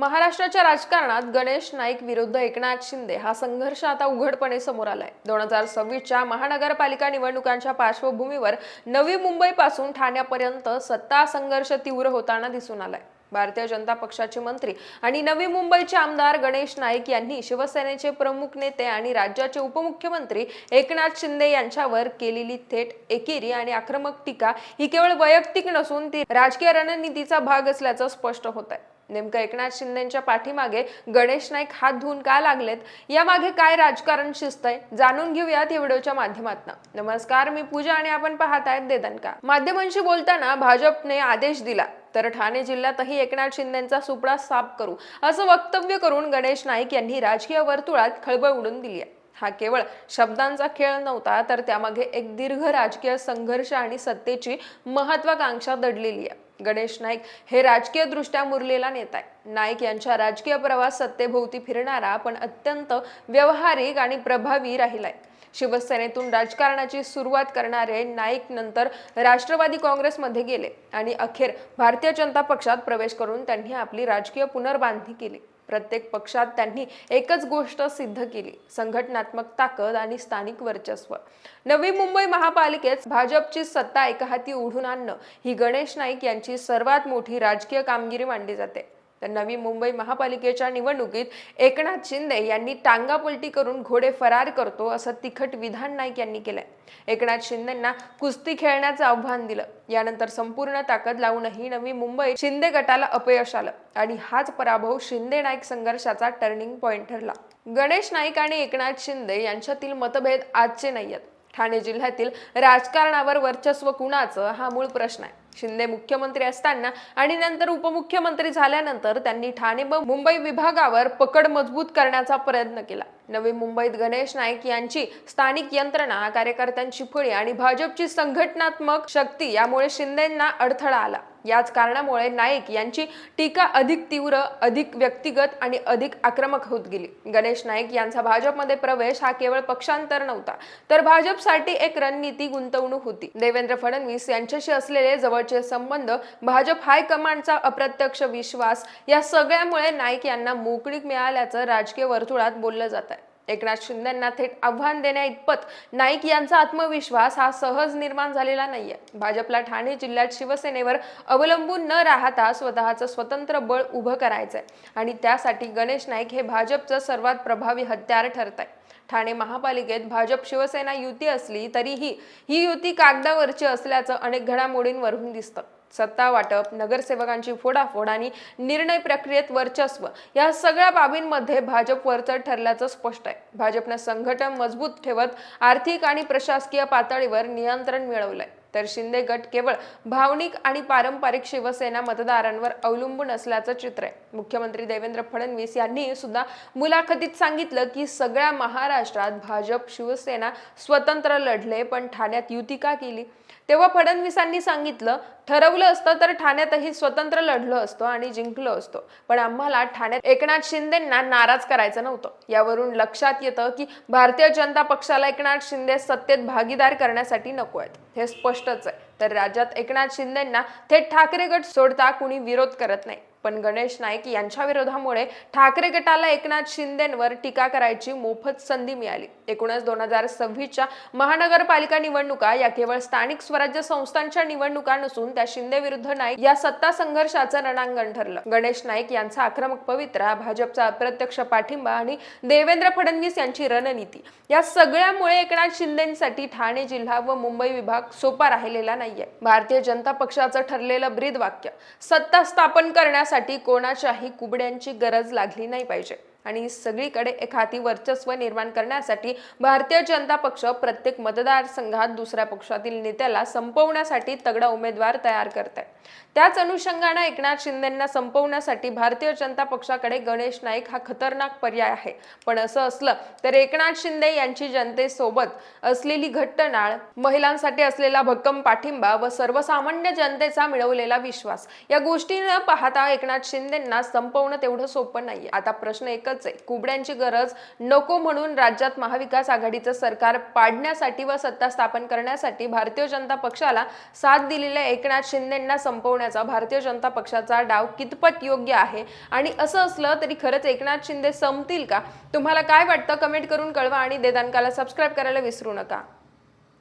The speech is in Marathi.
महाराष्ट्राच्या राजकारणात गणेश नाईक विरुद्ध एकनाथ शिंदे हा संघर्ष आता उघडपणे समोर आलाय। 2026च्या महानगरपालिका निवडणुकांच्या पार्श्वभूमीवर नवी मुंबईपासून ठाण्यापर्यंत सत्ता संघर्ष तीव्र होताना दिसून आलाय। भारतीय जनता पक्षाचे मंत्री आणि नवी मुंबईचे आमदार गणेश नाईक यांनी शिवसेनेचे प्रमुख नेते आणि राज्याचे उपमुख्यमंत्री एकनाथ शिंदे यांच्यावर केलेली थेट एकेरी आणि आक्रमक टीका ही केवळ वैयक्तिक नसून ती राजकीय रणनीतीचा भाग असल्याचं स्पष्ट होत आहे। नेमकं एकनाथ शिंदेंच्या पाठीमागे गणेश नाईक हात धुवून का लागलेत, यामागे काय राजकारण शिजतंय, जाणून घेऊयात या व्हिडिओच्या माध्यमातून। नमस्कार, मी पूजा आणि आपण पाहत आहात दे दणका। माध्यमांशी बोलताना भाजपने आदेश दिला तर ठाणे जिल्ह्यातही एकनाथ शिंदेंचा सुपडा साफ करू असं वक्तव्य करून गणेश नाईक यांनी राजकीय वर्तुळात खळबळ उडवून दिली आहे। हा केवळ शब्दांचा खेळ नव्हता, तर त्यामागे एक दीर्घ राजकीय संघर्ष आणि सत्तेची महत्वाकांक्षा दडलेली आहे। गणेश नाईक हे राजकीय दृष्ट्या मुरलेला नेता आहे। नाईक यांच्या राजकीय प्रवास सत्तेभोवती फिरणारा पण अत्यंत व्यावहारिक आणि प्रभावी राहिलाय। शिवसेनेतून राजकारणाची सुरुवात करणारे नाईक नंतर राष्ट्रवादी काँग्रेसमध्ये गेले आणि अखेर भारतीय जनता पक्षात प्रवेश करून त्यांनी आपली राजकीय पुनर्बांधणी केली। प्रत्येक पक्षात त्यांनी एकच गोष्ट सिद्ध केली, संघटनात्मक ताकद आणि स्थानिक वर्चस्व। नवी मुंबई महापालिकेत भाजपची सत्ता एका हाती ओढून आणणं ही गणेश नाईक यांची सर्वात मोठी राजकीय कामगिरी मानली जाते। तर नवी मुंबई महापालिकेच्या निवडणुकीत एकनाथ शिंदे यांनी टांगापलटी करून घोडे फरार करतो असं तिखट विधान नाईक यांनी केलंय। एकनाथ शिंदेंना कुस्ती खेळण्याचं आव्हान दिलं। यानंतर संपूर्ण ताकद लावूनही नवी मुंबई शिंदे गटाला अपयश आलं आणि हाच पराभव शिंदे नाईक संघर्षाचा टर्निंग पॉइंट ठरला। गणेश नाईक आणि एकनाथ शिंदे यांच्यातील मतभेद आजचे नाहीयेत। ठाणे जिल्ह्यातील राजकारणावर वर्चस्व कुणाचं हा मूळ प्रश्न आहे। शिंदे मुख्यमंत्री असताना आणि नंतर उपमुख्यमंत्री झाल्यानंतर त्यांनी ठाणे व मुंबई विभागावर पकड मजबूत करण्याचा प्रयत्न केला। नवी मुंबईत गणेश नाईक यांची स्थानिक यंत्रणा, कार्यकर्त्यांची फळी आणि भाजपची संघटनात्मक शक्ती यामुळे शिंदेंना अडथळा आला। याच कारणामुळे नाईक यांची टीका अधिक तीव्र, अधिक व्यक्तिगत आणि अधिक आक्रमक होत गेली। गणेश नाईक यांचा भाजपमध्ये प्रवेश हा केवळ पक्षांतर नव्हता, तर भाजपसाठी एक रणनीती गुंतवणूक होती। देवेंद्र फडणवीस यांच्याशी असलेले जवळचे संबंध, भाजप हायकमांडचा अप्रत्यक्ष विश्वास या सगळ्यामुळे नाईक यांना मोकळीक मिळाल्याचं राजकीय वर्तुळात बोललं जात आहे। एकनाथ शिंदेंना थेट आव्हान देण्या इतपत नाईक यांचा आत्मविश्वास हा सहज निर्माण झालेला नाहीये। भाजपला ठाणे जिल्ह्यात शिवसेनेवर अवलंबून न राहता स्वतःचं स्वतंत्र बळ उभं करायचंय आणि त्यासाठी गणेश नाईक हे भाजपचं सर्वात प्रभावी हत्यार ठरत आहे। ठाणे महापालिकेत भाजप शिवसेना युती असली तरीही ही युती कागदावरची असल्याचं अनेक घडामोडींवरून दिसतं। सत्ता वाटप, नगरसेवकांची फोडाफोड आणि निर्णय प्रक्रियेत वर्चस्व या सगळ्या बाबींमध्ये भाजप वरचढ ठरल्याचं स्पष्ट आहे। भाजपनं संघटन मजबूत ठेवत आर्थिक आणि प्रशासकीय पातळीवर नियंत्रण मिळवलंय, तर शिंदे गट केवळ भावनिक आणि पारंपरिक शिवसेना मतदारांवर अवलंबून असल्याचं चित्र आहे। मुख्यमंत्री देवेंद्र फडणवीस यांनी सुद्धा मुलाखतीत सांगितलं की सगळ्या महाराष्ट्रात भाजप शिवसेना स्वतंत्र लढले, पण ठाण्यात युती का केली? तेव्हा फडणवीसांनी सांगितलं, ठरवलं असतं तर ठाण्यातही स्वतंत्र लढलो असतो आणि जिंकलो असतो, पण आम्हाला ठाण्यात एकनाथ शिंदेंना नाराज करायचं नव्हतं। यावरून लक्षात येतं की भारतीय जनता पक्षाला एकनाथ शिंदे सत्तेत भागीदार करण्यासाठी नको आहेत, हे स्पष्टच आहे। तर राज्यात एकनाथ शिंदेंना थेट ठाकरे गट सोडता कुणी विरोध करत नाही, पण गणेश नाईक यांच्या विरोधामुळे ठाकरे गटाला एकनाथ शिंदेंवर टीका करायची मोफत संधी मिळाली। एकूणच 2026च्या महानगरपालिका निवडणुका या केवळ स्थानिक स्वराज्य संस्थांच्या निवडणुका नसून त्या शिंदे विरुद्ध नाईक या सत्ता संघर्षाचं रणांगण ठरलं। गणेश नाईक यांचा आक्रमक पवित्रा, भाजपचा अप्रत्यक्ष पाठिंबा आणि देवेंद्र फडणवीस यांची रणनीती या सगळ्यामुळे एकनाथ शिंदेंसाठी ठाणे जिल्हा व मुंबई विभाग सोपा राहिलेला नाहीये। भारतीय जनता पक्षाचं ठरलेलं ब्रीद वाक्य, सत्ता स्थापन करण्यासाठी कोणाच्याही कुबड्यांची गरज लागली नाही पाहिजे आणि सगळीकडे एखादी वर्चस्व निर्माण करण्यासाठी भारतीय जनता पक्ष प्रत्येक मतदारसंघात दुसऱ्या पक्षातील नेत्याला संपवण्यासाठी तगडा उमेदवार तयार करत आहे। त्याच अनुषंगाने एकनाथ शिंदेंना संपवण्यासाठी भारतीय जनता पक्षाकडे गणेश नाईक हा खतरनाक पर्याय आहे। पण असं असलं तर एकनाथ शिंदे यांची जनतेसोबत असलेली घट्ट नाळ, महिलांसाठी असलेला भक्कम पाठिंबा व सर्वसामान्य जनतेचा मिळवलेला विश्वास या गोष्टी न पाहता एकनाथ शिंदेंना संपवणं तेवढं सोपं नाहीये। आता प्रश्न एकच एकच आहे, कुबड्यांची गरज नको म्हणून राज्यात महाविकास आघाडीचं सरकार पाडण्यासाठी व सत्ता स्थापन करण्यासाठी भारतीय जनता पक्षाला साथ दिलेल्या एकनाथ शिंदेंना संपवण्याचा भारतीय जनता पक्षाचा डाव कितपत योग्य आहे आणि असं असलं तरी खरंच एकनाथ शिंदे संपतील का? तुम्हाला काय वाटतं कमेंट करून कळवा आणि दे दणकाला सबस्क्राईब करायला विसरू नका.